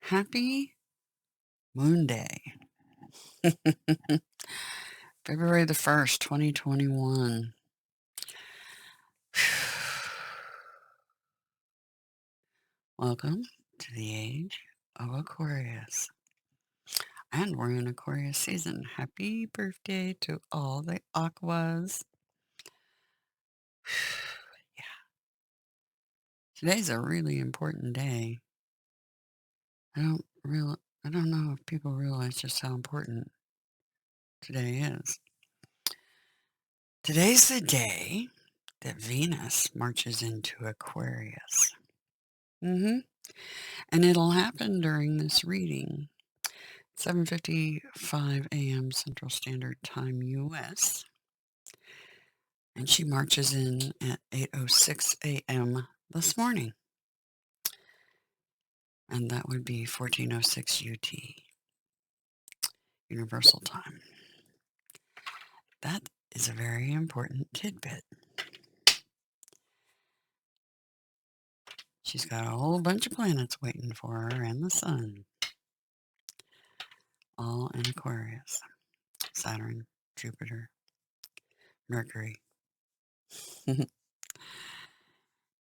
Happy Moon Day. February the 1st, 2021. Welcome to the age of Aquarius. And we're in Aquarius season. Happy birthday to all the Aquas. Yeah. Today's a really important day. I don't know if people realize just how important today is. Today's the day that Venus marches into Aquarius. And it'll happen during this reading, 7:55 a.m. Central Standard Time, U.S. And she marches in at 8:06 a.m. this morning. And that would be 14:06 UT, Universal Time. That is a very important tidbit. She's got a whole bunch of planets waiting for her and the sun. All in Aquarius. Saturn, Jupiter, Mercury.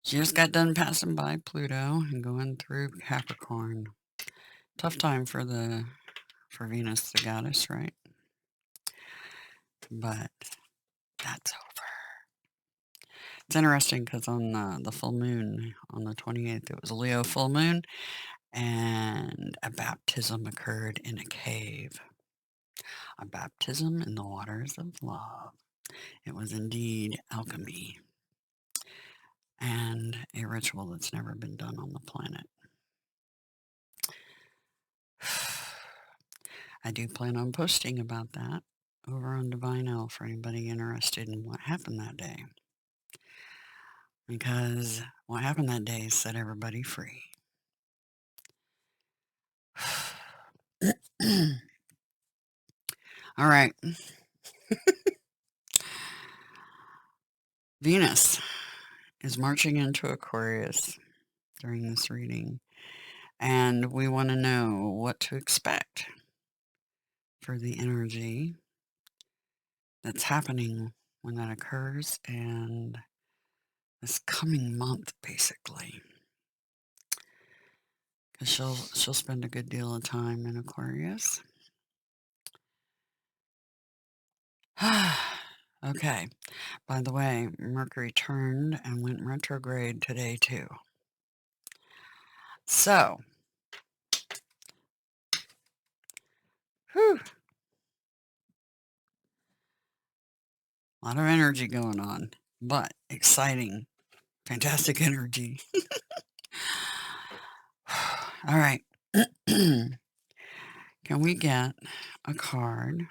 She just got done passing by Pluto and going through Capricorn. Tough time for Venus, the goddess, right? But that's over. It's interesting because on the full moon on the 28th, it was a Leo full moon, and a baptism occurred in a cave. A baptism in the waters of love. It was indeed alchemy, and a ritual that's never been done on the planet. I do plan on posting about that over on DIVINENEEDLE for anybody interested in what happened that day. Because what happened that day set everybody free. All right. Venus is marching into Aquarius during this reading, and we want to know what to expect for the energy that's happening when that occurs, and this coming month, basically. Because she'll spend a good deal of time in Aquarius. Okay. By the way, Mercury turned and went retrograde today, too. So, whew. A lot of energy going on, but exciting, fantastic energy. All right. Can we get a card?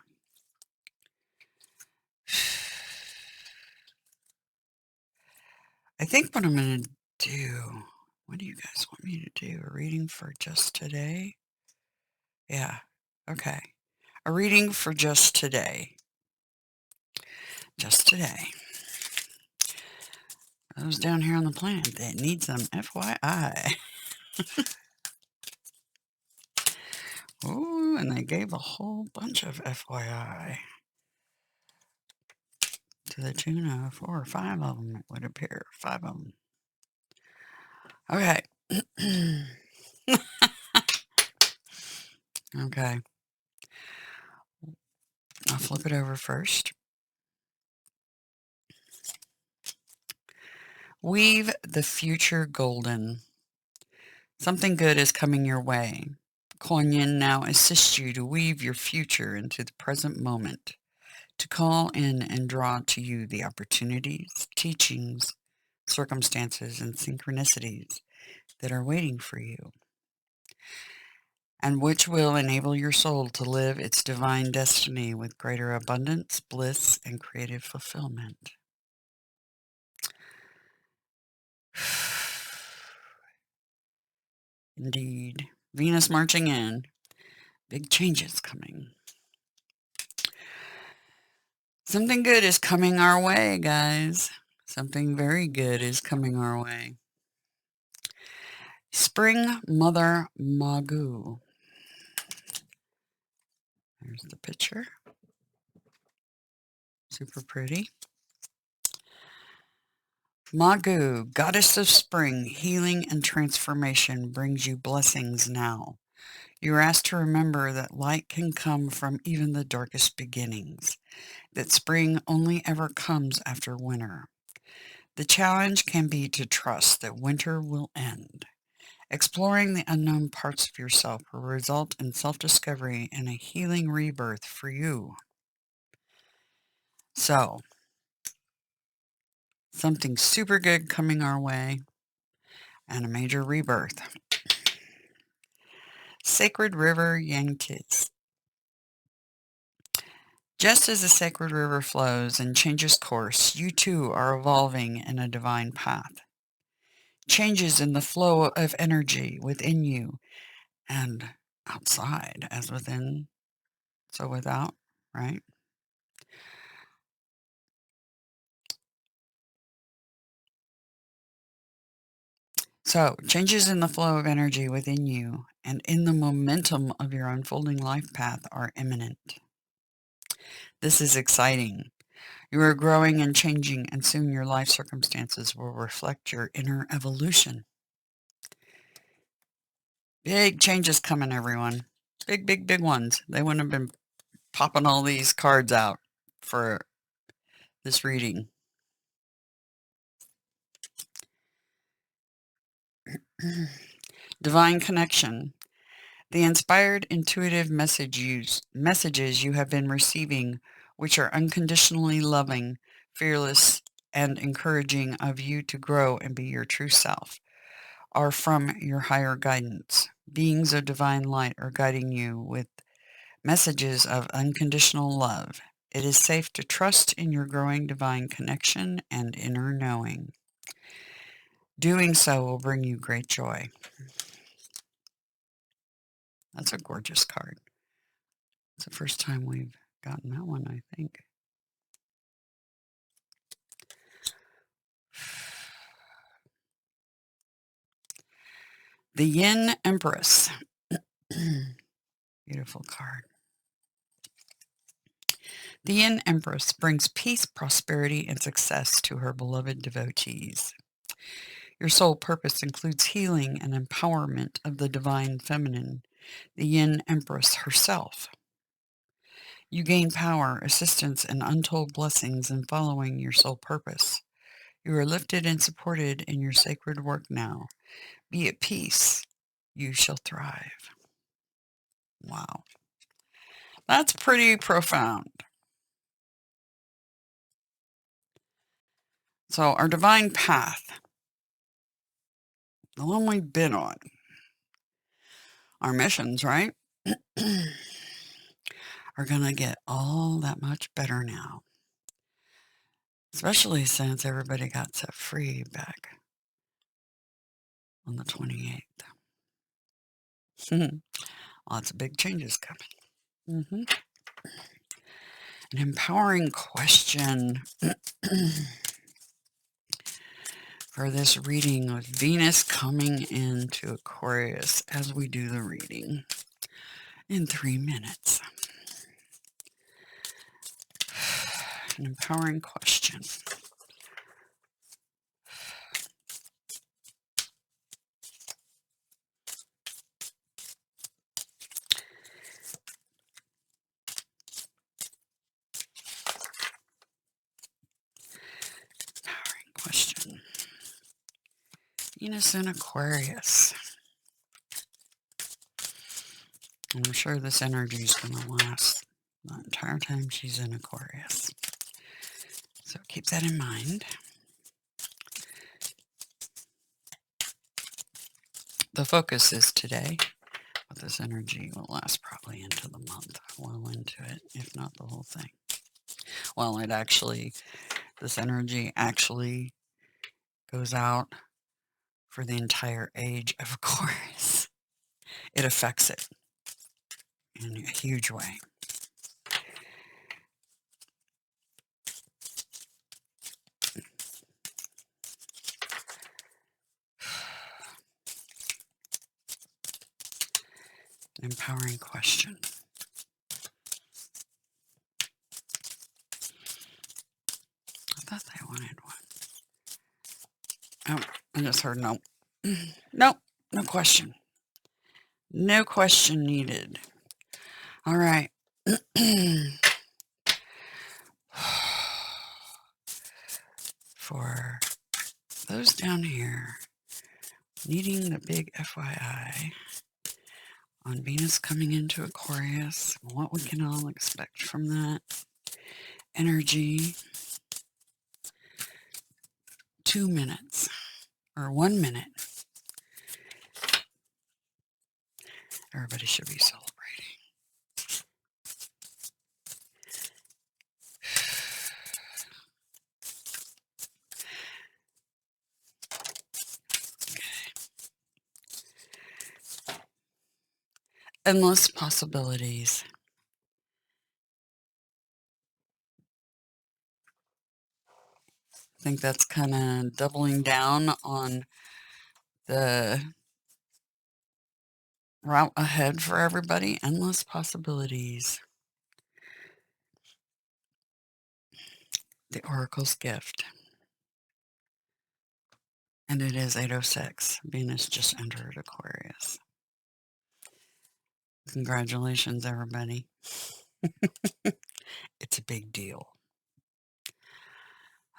I think what I'm going to do, what do you guys want me to do? A reading for just today? Yeah. Okay. A reading for just today. Just today. Those down here on the planet that need some FYI. Oh, and they gave a whole bunch of FYI. To the tune of 4 or 5 of them, it would appear. 5 of them. Okay. Okay. I'll flip it over first. Weave the future golden. Something good is coming your way. Kuan Yin now assists you to weave your future into the present moment, to call in and draw to you the opportunities, teachings, circumstances, and synchronicities that are waiting for you, and which will enable your soul to live its divine destiny with greater abundance, bliss, and creative fulfillment. Indeed. Venus marching in. Big changes coming. Something good is coming our way, guys. Something very good is coming our way. Spring Mother Magu. There's the picture. Super pretty. Magu, goddess of spring, healing and transformation, brings you blessings now. You are asked to remember that light can come from even the darkest beginnings, that spring only ever comes after winter. The challenge can be to trust that winter will end. Exploring the unknown parts of yourself will result in self-discovery and a healing rebirth for you. So, something super good coming our way and a major rebirth. Sacred River Yangtze. Just as a sacred river flows and changes course, you too are evolving in a divine path. Changes in the flow of energy within you and outside, as within, so without, right? So, changes in the flow of energy within you and in the momentum of your unfolding life path are imminent. This is exciting. You are growing and changing, and soon your life circumstances will reflect your inner evolution. Big changes coming, everyone. Big, big, big ones. They wouldn't have been popping all these cards out for this reading. Divine connection. The inspired, intuitive messages you have been receiving, which are unconditionally loving, fearless, and encouraging of you to grow and be your true self, are from your higher guidance. Beings of divine light are guiding you with messages of unconditional love. It is safe to trust in your growing divine connection and inner knowing. Doing so will bring you great joy. That's a gorgeous card. It's the first time we've gotten that one, I think. The Yin Empress. Beautiful card. The Yin Empress brings peace, prosperity, and success to her beloved devotees. Your soul purpose includes healing and empowerment of the divine feminine, the Yin Empress herself. You gain power, assistance, and untold blessings in following your soul purpose. You are lifted and supported in your sacred work now. Be at peace. You shall thrive. Wow. That's pretty profound. So our divine path, the one we've been on, our missions, right, are going to get all that much better now. Especially since everybody got set free back on the 28th. Lots of big changes coming. An empowering question for this reading with Venus coming into Aquarius as we do the reading in 3 minutes. An empowering question. Empowering question. Venus in Aquarius. I'm sure this energy is going to last the entire time she's in Aquarius. So keep that in mind. The focus is today, but this energy will last probably into the month, well into it, if not the whole thing. Well, this energy actually goes out for the entire age of Aquarius. It affects it in a huge way. Empowering question. I thought they wanted one. Oh, I just heard no. Nope, no question. No question needed. All right. For those down here needing the big FYI on Venus coming into Aquarius, what we can all expect from that energy. 2 minutes or 1 minute. Everybody should be celebrating. Endless possibilities. I think that's kind of doubling down on the route ahead for everybody. Endless possibilities. The Oracle's gift. And it is 8:06. Venus just entered Aquarius. Congratulations, everybody. It's a big deal.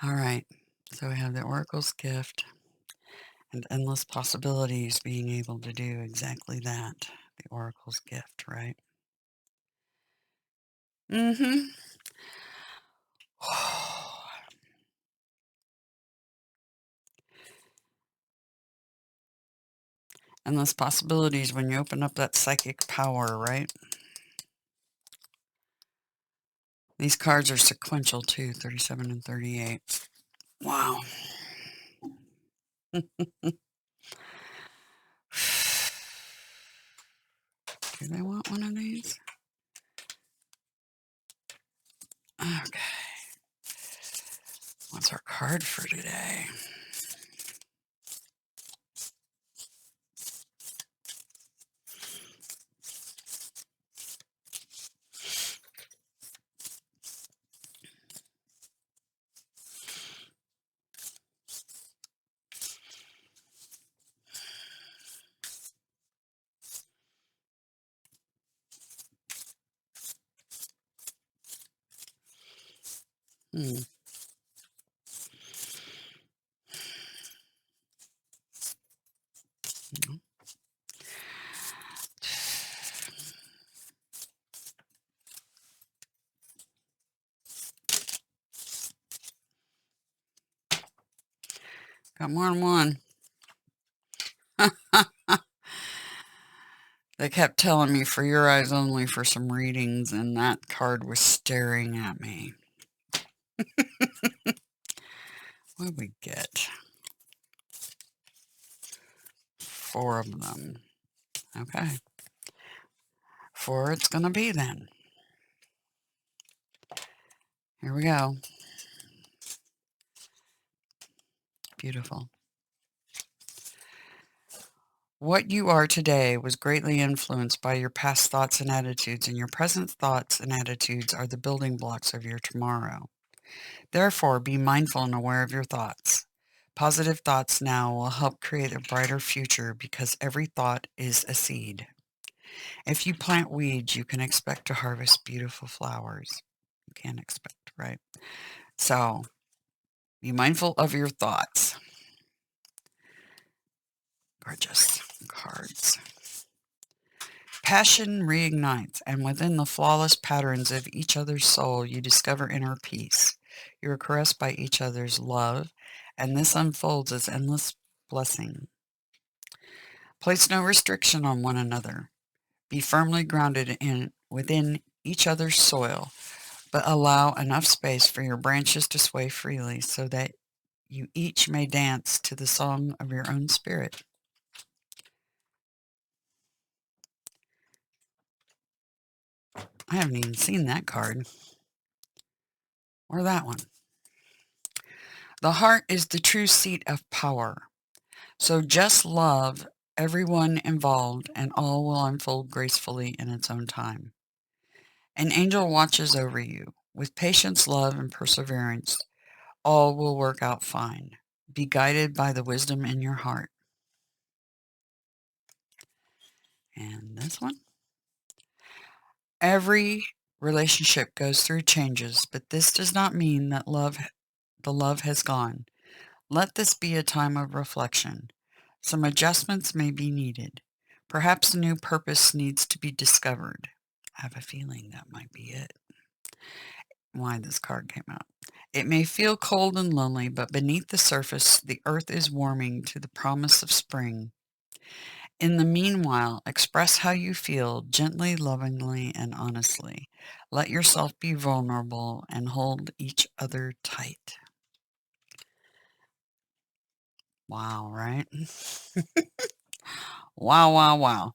All right. So we have the Oracle's gift and endless possibilities, being able to do exactly that. The Oracle's gift, right? Mm-hmm. Endless possibilities when you open up that psychic power, right? These cards are sequential too, 37 and 38. Wow. Do they want one of these? Okay. What's our card for today? Hmm. Got more than one. They kept telling me for your eyes only for some readings, and that card was staring at me. What did we get? 4 of them. Okay. 4 it's going to be then. Here we go. Beautiful. What you are today was greatly influenced by your past thoughts and attitudes, and your present thoughts and attitudes are the building blocks of your tomorrow. Therefore, be mindful and aware of your thoughts. Positive thoughts now will help create a brighter future because every thought is a seed. If you plant weeds, you can expect to harvest beautiful flowers. You can't expect, right? So, be mindful of your thoughts. Gorgeous cards. Passion reignites, and within the flawless patterns of each other's soul, you discover inner peace. You are caressed by each other's love, and this unfolds as endless blessing. Place no restriction on one another. Be firmly grounded within each other's soil, but allow enough space for your branches to sway freely so that you each may dance to the song of your own spirit. I haven't even seen that card. Or that one. The heart is the true seat of power. So just love everyone involved, and all will unfold gracefully in its own time. An angel watches over you. With patience, love, and perseverance, all will work out fine. Be guided by the wisdom in your heart. And this one. Every relationship goes through changes, but this does not mean that the love has gone. Let this be a time of reflection. Some adjustments may be needed. Perhaps a new purpose needs to be discovered. I have a feeling that might be it. Why this card came out. It may feel cold and lonely, but beneath the surface, the earth is warming to the promise of spring. In the meanwhile, express how you feel gently, lovingly, and honestly. Let yourself be vulnerable and hold each other tight. Wow, right? Wow, wow, wow.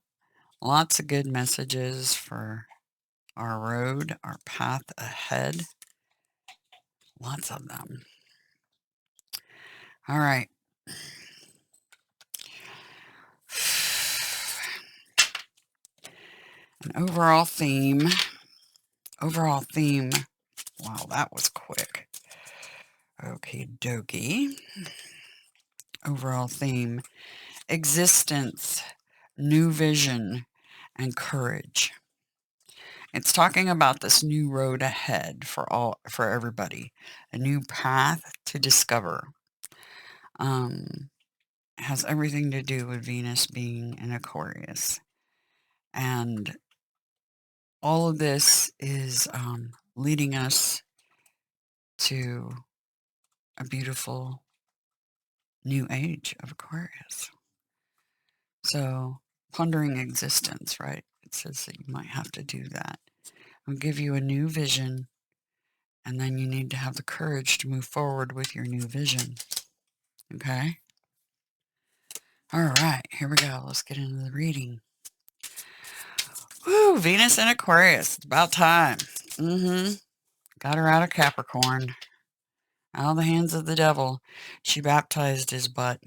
Lots of good messages for our road, our path ahead. Lots of them. All right. An overall theme. Wow, that was quick. Okie dokie. Overall theme. Existence, new vision, and courage. It's talking about this new road ahead for everybody. A new path to discover. It has everything to do with Venus being in Aquarius. And all of this is leading us to a beautiful new age of Aquarius. So, pondering existence, right? It says that you might have to do that. I'll give you a new vision, and then you need to have the courage to move forward with your new vision. Okay? All right, here we go. Let's get into the reading. Woo, Venus in Aquarius. It's about time. Got her out of Capricorn. Out of the hands of the devil. She baptized his butt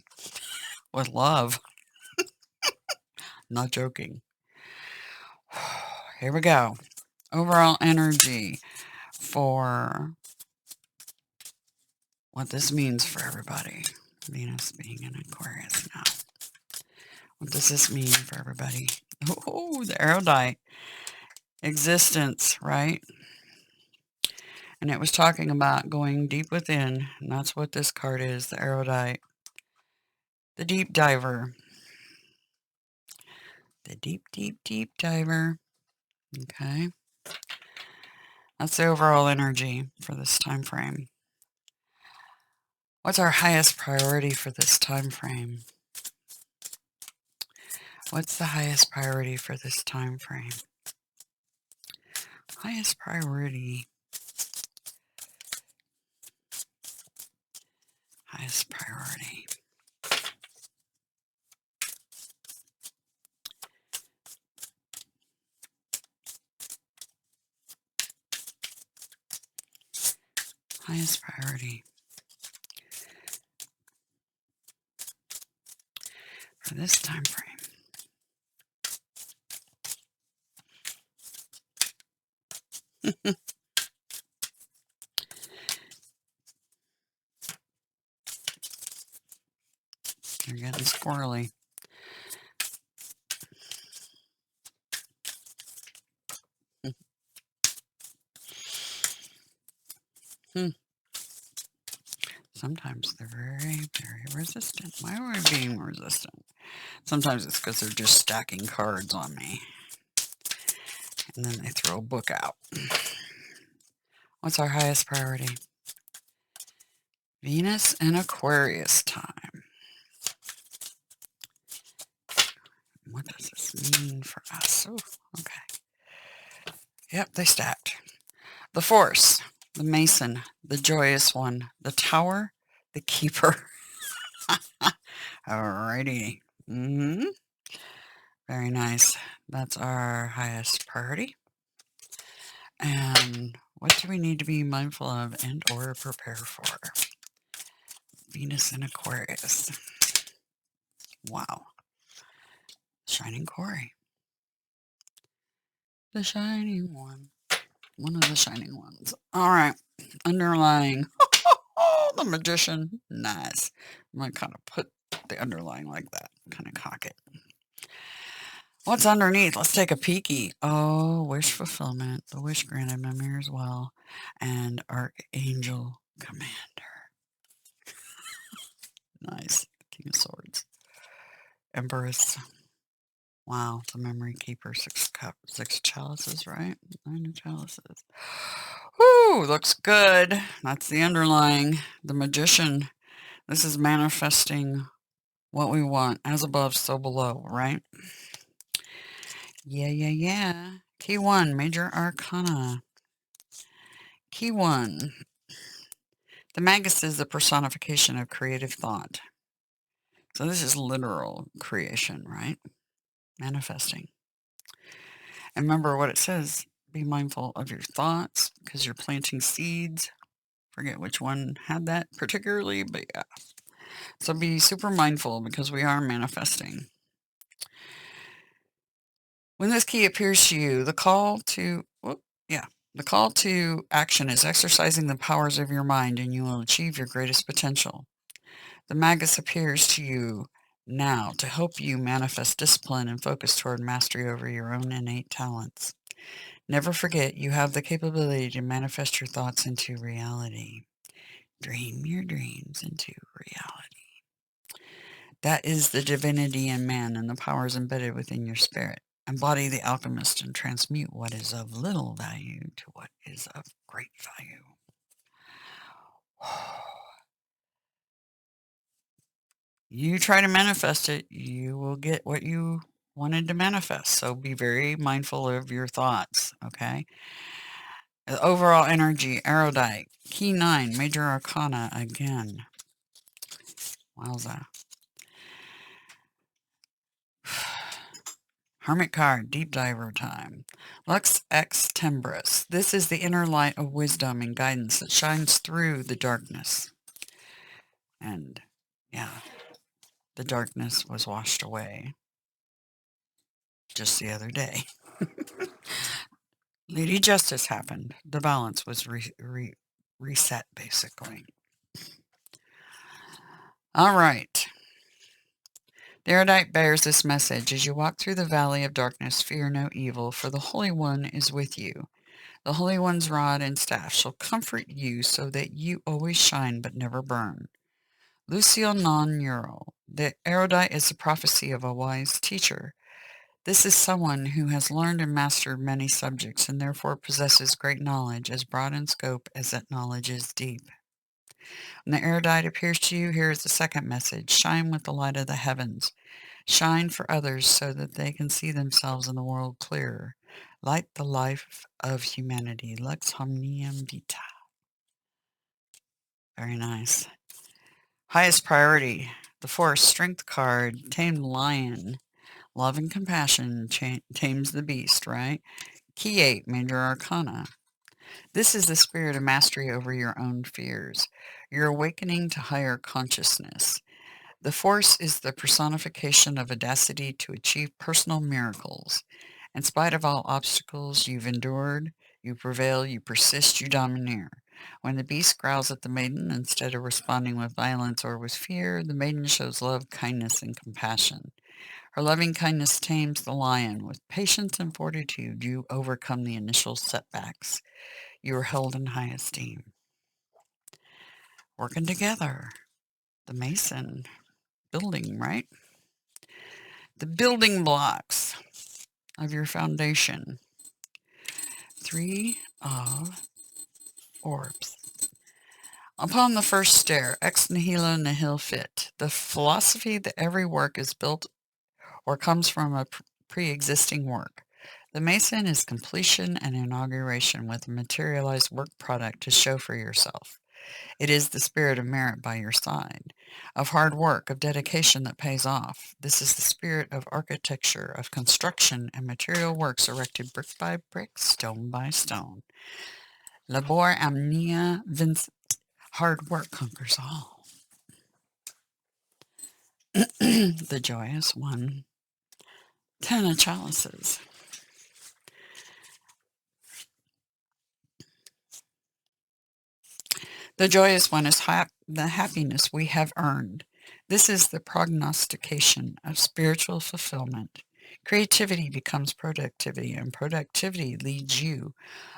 with love. Not joking. Here we go. Overall energy for what this means for everybody. Venus being in Aquarius now. What does this mean for everybody? Oh, the erudite. Existence, right? And it was talking about going deep within, and that's what this card is, the erudite. The deep diver. The deep, deep, deep diver. Okay. That's the overall energy for this time frame. What's our highest priority for this time frame? What's the highest priority for this time frame? Highest priority. Highest priority. Highest priority for this time frame. You're getting squirrely. Sometimes they're very, very resistant. Why are we being resistant? Sometimes it's because they're just stacking cards on me. And then they throw a book out. What's our highest priority? Venus and Aquarius time. What does this mean for us? Oh, okay. Yep, they stacked. The Force, the Mason, the Joyous One, the Tower, the Keeper. Alrighty. Very nice. That's our highest priority. And what do we need to be mindful of and or prepare for? Venus in Aquarius. Wow. Shining Quarry. The shining one. One of the shining ones. All right. Underlying. The Magician. Nice. I'm going to kind of put the underlying like that. Kind of cock it. What's underneath? Let's take a peeky. Oh, wish fulfillment. The wish granted Mimir as well. And Archangel Commander. Nice. King of Swords. Empress. Wow. The Memory Keeper. 6 chalices, right? 9 chalices. Whoo, looks good. That's the underlying. The Magician. This is manifesting what we want. As above, so below, right? Yeah. Key 1, Major Arcana. Key 1. The Magus is the personification of creative thought. So this is literal creation, right? Manifesting. And remember what it says. Be mindful of your thoughts because you're planting seeds. Forget which one had that particularly, but yeah. So be super mindful because we are manifesting. When this key appears to you, the call to action is exercising the powers of your mind and you will achieve your greatest potential. The Magus appears to you now to help you manifest discipline and focus toward mastery over your own innate talents. Never forget you have the capability to manifest your thoughts into reality. Dream your dreams into reality. That is the divinity in man and the powers embedded within your spirit. Embody the alchemist and transmute what is of little value to what is of great value. You try to manifest it, you will get what you wanted to manifest. So be very mindful of your thoughts, okay? The overall energy, erudite. Key 9, Major Arcana again. Wowza. Hermit card, deep diver time. Lux ex Tembris. This is the inner light of wisdom and guidance that shines through the darkness. And yeah, the darkness was washed away just the other day. Lady Justice happened. The balance was reset, basically. All right. The erudite bears this message. As you walk through the valley of darkness, fear no evil, for the Holy One is with you. The Holy One's rod and staff shall comfort you so that you always shine but never burn. Lucio non Neural. The erudite is the prophecy of a wise teacher. This is someone who has learned and mastered many subjects and therefore possesses great knowledge, as broad in scope as that knowledge is deep. When the erudite appears to you, here is the second message. Shine with the light of the heavens. Shine for others so that they can see themselves in the world clearer. Light the life of humanity. Lux omnium vita. Very nice. Highest priority. The Force Strength card. Tamed lion. Love and compassion tames the beast, right? Key 8, Major Arcana. This is the spirit of mastery over your own fears. You're awakening to higher consciousness. The Force is the personification of audacity to achieve personal miracles. In spite of all obstacles you've endured, you prevail, you persist, you domineer. When the beast growls at the maiden, instead of responding with violence or with fear, the maiden shows love, kindness, and compassion. Her loving kindness tames the lion. With patience and fortitude, you overcome the initial setbacks. You are held in high esteem. Working together. The Mason. Building, right? The building blocks of your foundation. 3 of orbs. Upon the first stair, ex nihilo nihil fit. The philosophy that every work is built or comes from a pre-existing work. The Mason is completion and inauguration with a materialized work product to show for yourself. It is the spirit of merit by your side, of hard work, of dedication that pays off. This is the spirit of architecture, of construction and material works erected brick by brick, stone by stone. Labor omnia vincit. Hard work conquers all. The joyous one. Ten of Chalices. The joyous one is the happiness we have earned. This is the prognostication of spiritual fulfillment. Creativity becomes productivity, and productivity leads you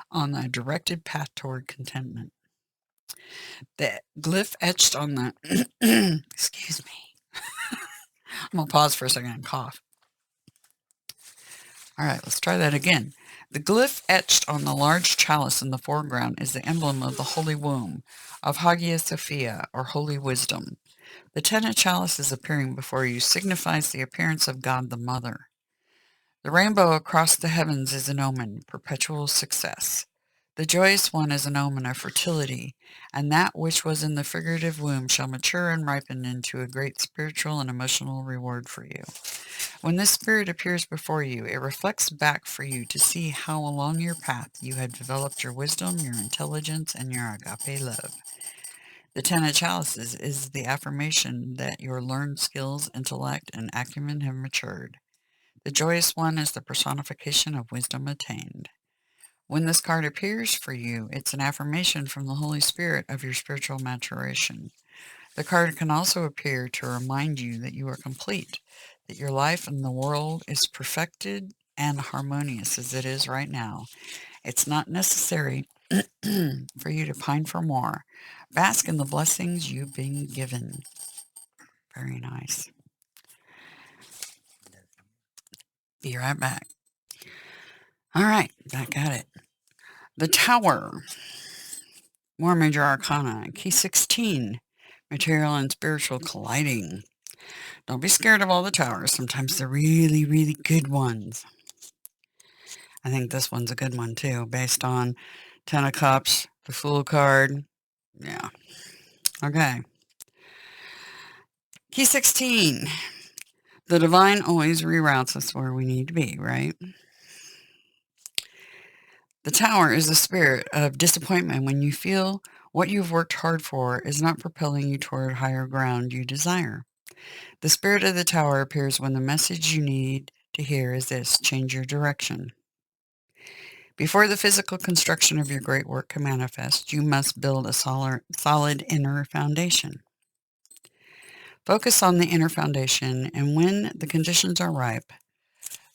on a directed path toward contentment. The glyph etched on the excuse me. I'm gonna pause for a second and cough. All right, let's try that again. The glyph etched on the large chalice in the foreground is the emblem of the Holy Womb, of Hagia Sophia, or Holy Wisdom. The Ten of Chalices appearing before you signifies the appearance of God the Mother. The rainbow across the heavens is an omen, perpetual success. The joyous one is an omen of fertility, and that which was in the figurative womb shall mature and ripen into a great spiritual and emotional reward for you. When this spirit appears before you, it reflects back for you to see how along your path you have developed your wisdom, your intelligence, and your agape love. The Ten of Chalices is the affirmation that your learned skills, intellect, and acumen have matured. The joyous one is the personification of wisdom attained. When this card appears for you, it's an affirmation from the Holy Spirit of your spiritual maturation. The card can also appear to remind you that you are complete, that your life in the world is perfected and harmonious as it is right now. It's not necessary for you to pine for more. Bask in the blessings you've been given. Very nice. Be right back. All right, back at it. The Tower. More major arcana. Key 16. Material and spiritual colliding. Don't be scared of all the towers. Sometimes they're really, really good ones. I think this one's a good one too, based on Ten of Cups, the Fool card. Yeah. Okay. Key 16. The divine always reroutes us where we need to be, right? The Tower is the spirit of disappointment when you feel what you've worked hard for is not propelling you toward higher ground you desire. The spirit of the Tower appears when the message you need to hear is this: change your direction. Before the physical construction of your great work can manifest, you must build a solid inner foundation. Focus on the inner foundation, and when the conditions are ripe,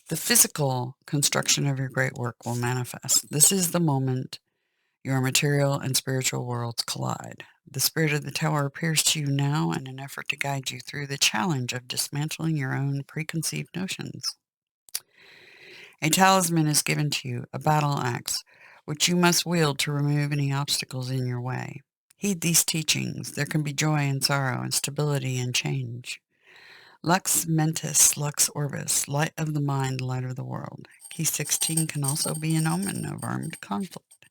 the physical construction of your great work will manifest. This is the moment your material and spiritual worlds collide. The spirit of the Tower appears to you now in an effort to guide you through the challenge of dismantling your own preconceived notions. A talisman is given to you, a battle axe, which you must wield to remove any obstacles in your way. Heed these teachings. There can be joy and sorrow, and stability and change. Lux mentis, lux orbis, light of the mind, light of the world. Key 16 can also be an omen of armed conflict,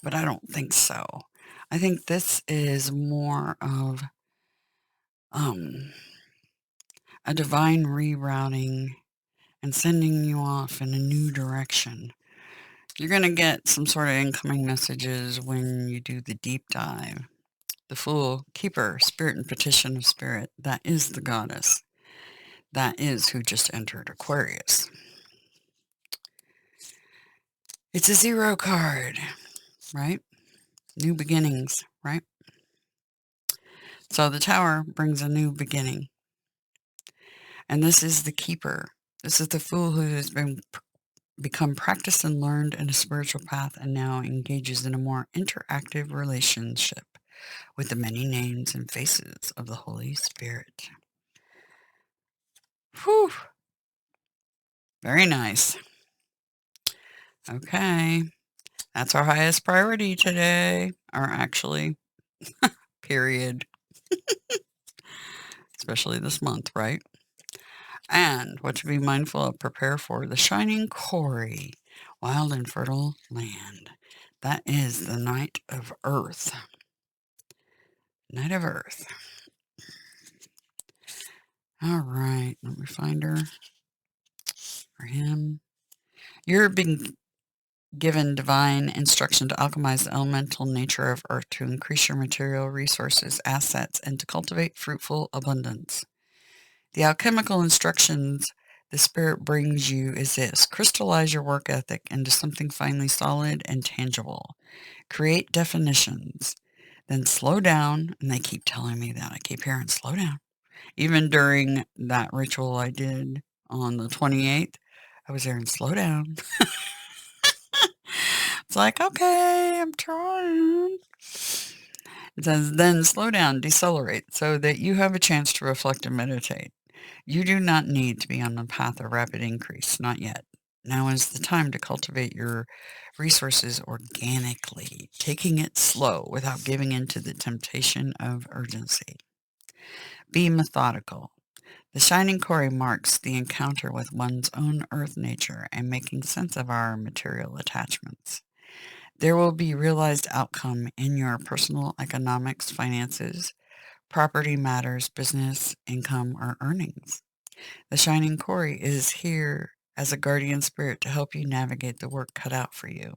but I don't think so. I think this is more of a divine rerouting and sending you off in a new direction. You're going to get some sort of incoming messages when you do the deep dive. The Fool, Keeper, Spirit and Petition of Spirit. That is the goddess. That is who just entered Aquarius. It's a 0 card, right? New beginnings, right? So the Tower brings a new beginning. And this is the Keeper. This is the Fool who has become practiced and learned in a spiritual path and now engages in a more interactive relationship with the many names and faces of the Holy Spirit. Whew. Very nice. Okay. That's our highest priority today. Or actually, period. Especially this month, right? And what to be mindful of, prepare for the shining quarry, wild and fertile land. That is the Night of Earth. Night of Earth. All right, let me find her. For him. You're being given divine instruction to alchemize the elemental nature of Earth to increase your material resources, assets, and to cultivate fruitful abundance. The alchemical instructions the Spirit brings you is this: crystallize your work ethic into something finally solid and tangible. Create definitions. Then slow down. And they keep telling me that. I keep hearing slow down. Even during that ritual I did on the 28th, I was hearing slow down. It's like, okay, I'm trying. It says, then slow down, decelerate, so that you have a chance to reflect and meditate. You do not need to be on the path of rapid increase, not yet. Now is the time to cultivate your resources organically, taking it slow without giving in to the temptation of urgency. Be methodical. The shining quarry marks the encounter with one's own earth nature and making sense of our material attachments. There will be realized outcome in your personal economics, finances, property matters, business, income, or earnings. The shining quarry is here as a guardian spirit to help you navigate the work cut out for you,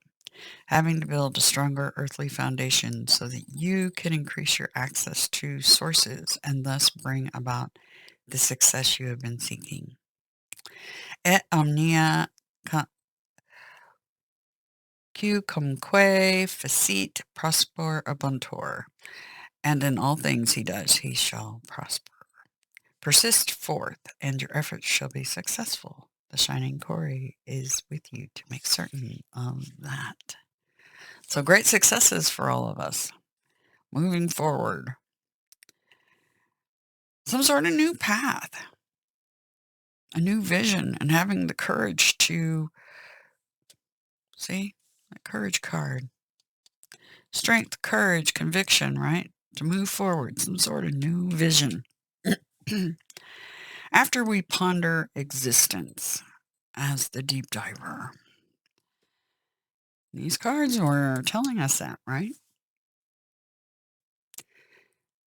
having to build a stronger earthly foundation so that you can increase your access to sources and thus bring about the success you have been seeking. Et omnia cumque facit prosper abuntor, and in all things he does, he shall prosper. Persist forth, and your efforts shall be successful. The shining quarry is with you to make certain of that. So great successes for all of us moving forward. Some sort of new path, a new vision, and having the courage to, see, that courage card. Strength, courage, conviction, right? To move forward, some sort of new vision. After we ponder existence as the deep diver, these cards were telling us that, right?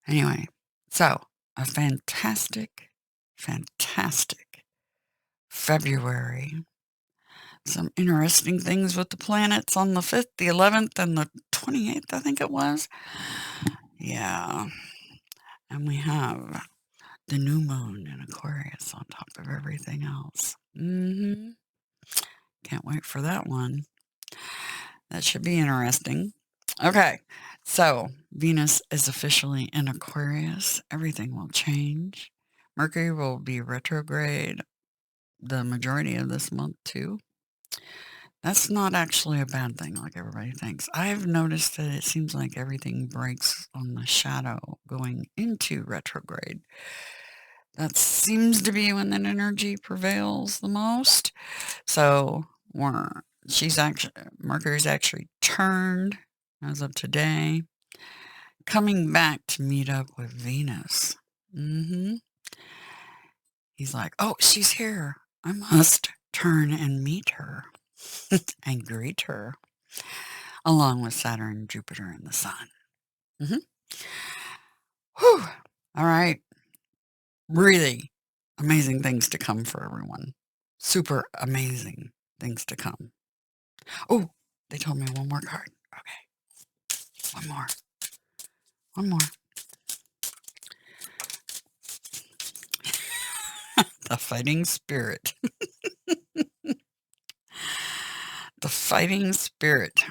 Anyway, so a fantastic, fantastic February. Some interesting things with the planets on the 5th, the 11th, and the 28th, I think it was. Yeah. And we have the new moon in Aquarius on top of everything else. Can't wait for that one. That should be interesting. Okay, so Venus is officially in Aquarius. Everything will change. Mercury will be retrograde the majority of this month, too. That's not actually a bad thing like everybody thinks. I've noticed that it seems like everything breaks on the shadow going into retrograde. That seems to be when that energy prevails the most. So Mercury's actually turned as of today, coming back to meet up with Venus. He's like, oh, she's here. I must turn and meet her and greet her, along with Saturn, Jupiter, and the Sun. Whew. All right. Really amazing things to come for everyone. Super amazing things to come. Oh, they told me one more card. Okay. One more. The fighting spirit. The fighting spirit.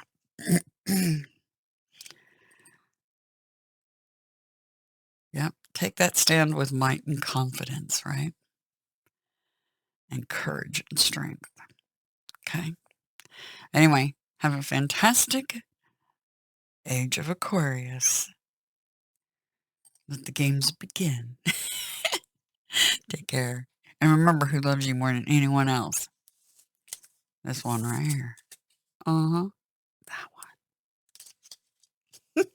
Yep. Take that stand with might and confidence, right? And courage and strength. Okay. Anyway, have a fantastic age of Aquarius. Let the games begin. Take care. And remember who loves you more than anyone else. This one right here. That one.